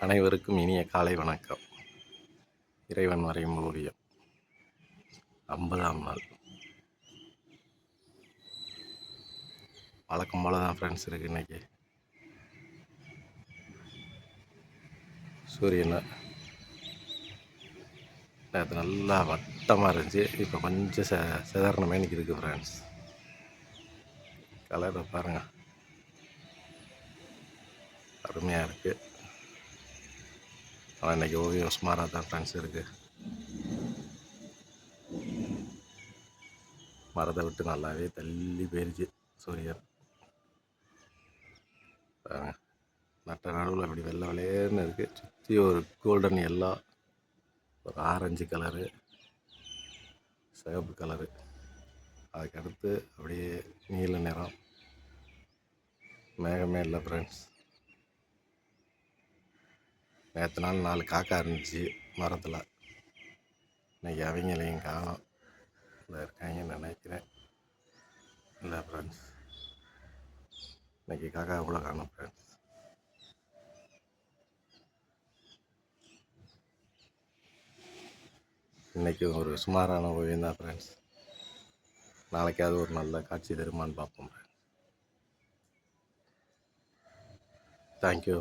அனைவருக்கும் இனிய காலை வணக்கம். இறைவன் வரையும் ஓவியம் 50ஆம் நாள். வழக்கம் போல தான் ஃப்ரெண்ட்ஸ் இருக்குது இன்றைக்கி. சூரியனை நேற்று நல்லா வட்டமாக இருந்துச்சு, இப்போ கொஞ்சம் சாதாரண மேனிக்கு இருக்குது ஃப்ரெண்ட்ஸ். கலரை பாருங்கள், அருமையாக இருக்குது. ஆனால் இன்றைக்கி ஓவியம் சுமாராக தான் ஃப்ரெண்ட்ஸ் இருக்குது. மரத்தை விட்டு நல்லாவே தள்ளி போயிடுச்சு சூரியன். பாருங்க, நட்ட நடுவில் அப்படி வெள்ளை வெளையர்னு இருக்குது. சுற்றி ஒரு கோல்டன் எல்லோ, ஒரு ஆரஞ்சு கலரு, சிவப்பு கலரு, அதுக்கடுத்து அப்படியே நீல நிறம். மேகமே இல்லை ஃப்ரெண்ட்ஸ். நேற்று நாள் 4 காக்கா இருந்துச்சு மரத்தில். இன்றைக்கி அவங்களையும் காணோம். இல்லை இருக்காங்கன்னு நினைக்கிறேன். இல்லை ஃப்ரெண்ட்ஸ், இன்றைக்கி காக்கா கூட காணோம் ஃப்ரெண்ட்ஸ். இன்றைக்கி ஒரு சுமாரான ஓவியம் தான் ஃப்ரெண்ட்ஸ். நாளைக்காவது ஒரு நல்ல காட்சி தருமான்னு பார்ப்போம். தேங்க்யூ.